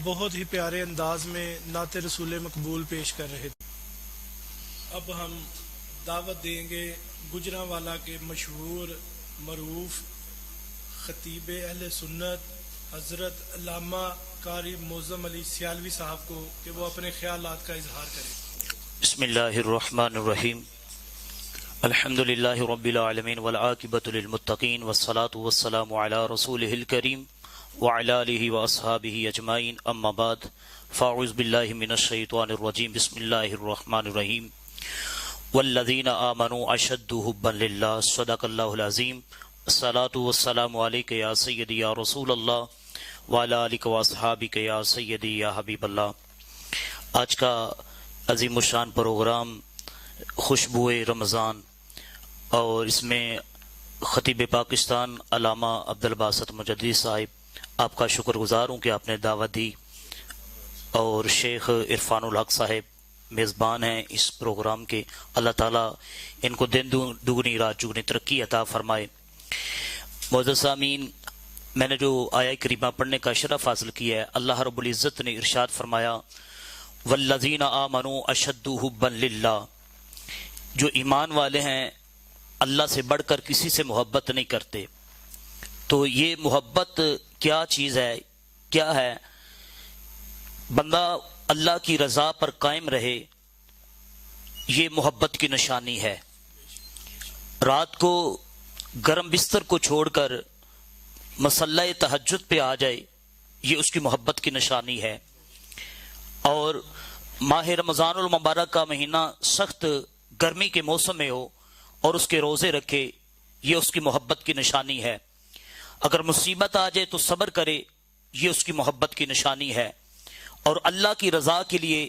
بہت ہی پیارے انداز میں نعت رسول مقبول پیش کر رہے تھے۔ اب ہم دعوت دیں گے گجرانوالہ کے مشہور معروف خطیب اہل سنت حضرت علامہ قاری معظم علی سیالوی صاحب کو کہ وہ اپنے خیالات کا اظہار کریں۔ بسم اللہ الرحمن الرحیم، الحمد للہ رب العالمین والعاقبۃ للمتقین والصلاة والسلام علی رسولہ الکریم وعلی آلہ واصحابہ اجمعین، اما بعد فاعوذ باللہ من الشیطان الرجیم، بسم اللہ الرحمن الرحیم، والذین آمنوا اشد حبا للہ، صدق اللہ العظیم، الصلاة والسلام علیک یا سیدی یا رسول اللہ وعلی آلک واصحابک یا سیدی یا حبیب اللہ۔ آج کا عظیم الشان پروگرام خوشبوئے رمضان، اور اس میں خطیب پاکستان علامہ عبدالباسط مجددی صاحب، آپ کا شکر گزار ہوں کہ آپ نے دعوت دی، اور شیخ عرفان الحق صاحب میزبان ہیں اس پروگرام کے۔ اللہ تعالیٰ ان کو دن دگنی رات چگنی ترقی عطا فرمائے۔ معزز سامعین، میں نے جو آیہ کریمہ پڑھنے کا شرف حاصل کیا ہے، اللہ رب العزت نے ارشاد فرمایا والذین آمنوا اشد حبا للہ، جو ایمان والے ہیں اللہ سے بڑھ کر کسی سے محبت نہیں کرتے۔ تو یہ محبت کیا چیز ہے، کیا ہے؟ بندہ اللہ کی رضا پر قائم رہے، یہ محبت کی نشانی ہے۔ رات کو گرم بستر کو چھوڑ کر مصلی تہجد پہ آ جائے، یہ اس کی محبت کی نشانی ہے۔ اور ماہ رمضان المبارک کا مہینہ سخت گرمی کے موسم میں ہو اور اس کے روزے رکھے، یہ اس کی محبت کی نشانی ہے۔ اگر مصیبت آ جائے تو صبر کرے، یہ اس کی محبت کی نشانی ہے۔ اور اللہ کی رضا کے لیے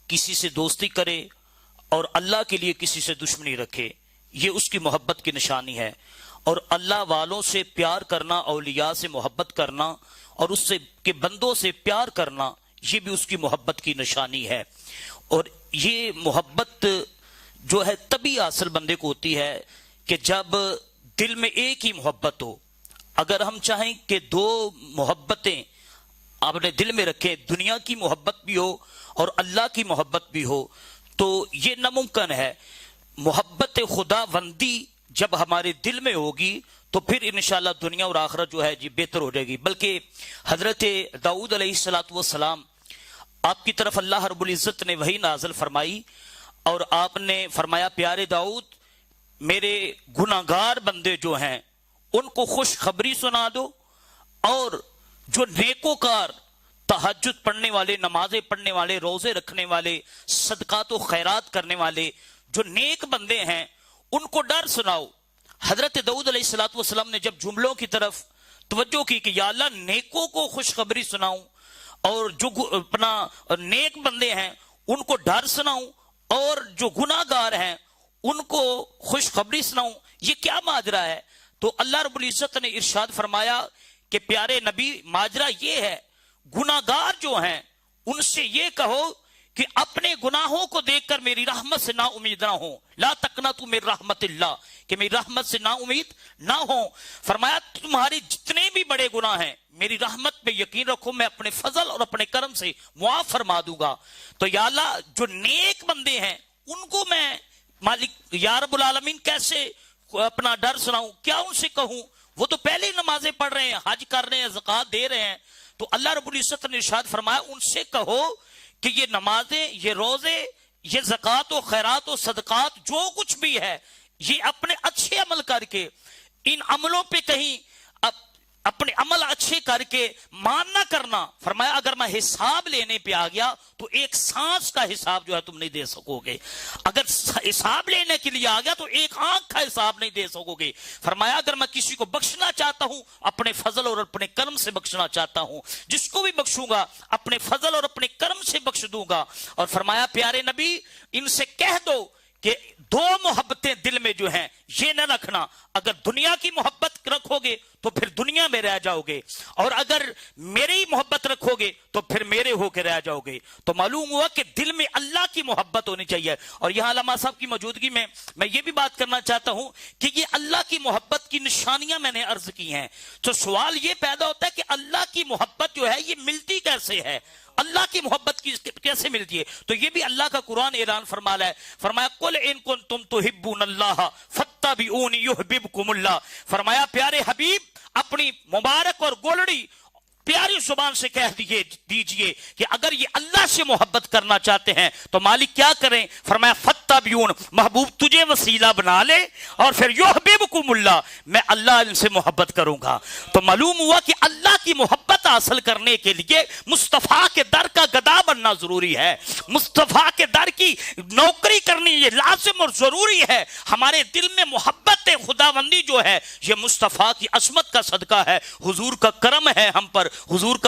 کسی سے دوستی کرے اور اللہ کے لیے کسی سے دشمنی رکھے، یہ اس کی محبت کی نشانی ہے۔ اور اللہ والوں سے پیار کرنا، اولیاء سے محبت کرنا اور اس سے کے بندوں سے پیار کرنا، یہ بھی اس کی محبت کی نشانی ہے۔ اور یہ محبت جو ہے تبھی حاصل بندے کو ہوتی ہے کہ جب دل میں ایک ہی محبت ہو۔ اگر ہم چاہیں کہ دو محبتیں اپنے دل میں رکھیں، دنیا کی محبت بھی ہو اور اللہ کی محبت بھی ہو، تو یہ ناممکن ہے۔ محبت خدا بندی جب ہمارے دل میں ہوگی تو پھر انشاءاللہ دنیا اور آخرت جو ہے جی بہتر ہو جائے گی۔ بلکہ حضرت داؤد علیہ السلام آپ کی طرف اللہ رب العزت نے وحی نازل فرمائی، اور آپ نے فرمایا پیارے داؤد، میرے گناہگار بندے جو ہیں ان کو خوشخبری سنا دو، اور جو نیکوکار تہجد پڑھنے والے، نمازیں پڑھنے والے، روزے رکھنے والے، صدقات و خیرات کرنے والے جو نیک بندے ہیں ان کو ڈر سناؤ۔ حضرت داؤد علیہ السلام نے جب جملوں کی طرف توجہ کی کہ یا اللہ نیکوں کو خوشخبری سناؤں اور جو اپنا نیک بندے ہیں ان کو ڈر سناؤں، اور جو گناہ گار ہیں ان کو خوشخبری سناؤں، یہ کیا ماجرا ہے؟ تو اللہ رب العزت نے ارشاد فرمایا کہ پیارے نبی، ماجرا یہ ہے، گناہ گار جو ہیں ان سے یہ کہو کہ اپنے گناہوں کو دیکھ کر میری رحمت سے نا امید نہ ہو، لا تقنطوا من رحمت اللہ، کہ میری رحمت سے نا امید نہ ہو۔ فرمایا تمہارے جتنے بھی بڑے گناہ ہیں میری رحمت پہ یقین رکھو، میں اپنے فضل اور اپنے کرم سے معاف فرما دوں گا۔ تو یا اللہ جو نیک بندے ہیں ان کو میں مالک یا رب العالمین کیسے اپنا ڈر سناؤں، کیا ان سے کہوں؟ وہ تو پہلے ہی نمازیں پڑھ رہے ہیں، حج کر رہے ہیں، زکوٰۃ دے رہے ہیں۔ تو اللہ رب العزت نے ارشاد فرمایا ان سے کہو کہ یہ نمازیں، یہ روزے، یہ زکوٰۃ و خیرات و صدقات جو کچھ بھی ہے، یہ اپنے اچھے عمل کر کے، ان عملوں پہ کہیں اپنے عمل اچھے کر کے مان نہ کرنا۔ فرمایا اگر میں حساب لینے پہ آ گیا تو ایک سانس کا حساب جو ہے تم نہیں دے سکو گے، اگر حساب لینے کے لیے آ گیا تو ایک آنکھ کا حساب نہیں دے سکو گے۔ فرمایا اگر میں کسی کو بخشنا چاہتا ہوں اپنے فضل اور اپنے کرم سے بخشنا چاہتا ہوں، جس کو بھی بخشوں گا اپنے فضل اور اپنے کرم سے بخش دوں گا۔ اور فرمایا پیارے نبی ان سے کہہ دو کہ دو محبتیں دل میں جو ہیں یہ نہ رکھنا، اگر دنیا کی محبت رکھو گے تو پھر دنیا میں رہ جاؤ گے، اور اگر میری محبت رکھو گے تو پھر میرے ہو کے رہ جاؤ گے۔ تو معلوم ہوا کہ دل میں اللہ کی محبت ہونی چاہیے۔ اور یہاں علامہ صاحب کی موجودگی میں یہ بھی بات کرنا چاہتا ہوں کہ یہ اللہ کی محبت کی نشانیاں میں نے عرض کی ہیں۔ تو سوال یہ پیدا ہوتا ہے کہ اللہ کی محبت جو ہے یہ ملتی کیسے ہے؟ اللہ کی محبت کیسے ملتی ہے؟ تو یہ بھی اللہ کا قرآن اعلان فرمایا ہے، فرمایا قل ان کنتم تحبون اللہ فاتبعونی یحببکم اللہ۔ فرمایا پیارے حبیب اپنی مبارک اور گولڑی پیاری زبان سے کہہ دیجئے کہ اگر یہ اللہ سے محبت کرنا چاہتے ہیں تو مالک کیا کریں؟ فرمایا فتبعون، محبوب تجھے وسیلہ بنا لے اور پھر یحببکم اللہ، میں اللہ ان سے محبت کروں گا۔ تو معلوم ہوا کہ اللہ کی محبت حاصل کرنے کے لیے مصطفیٰ کے در کا گدا بننا ضروری ہے، مصطفیٰ کے در کی نوکری کرنی یہ لازم اور ضروری ہے۔ ہمارے دل میں محبت خداوندی جو ہے یہ مصطفیٰ کی عظمت کا صدقہ ہے، حضور کا کرم ہے ہم پر، حضور کا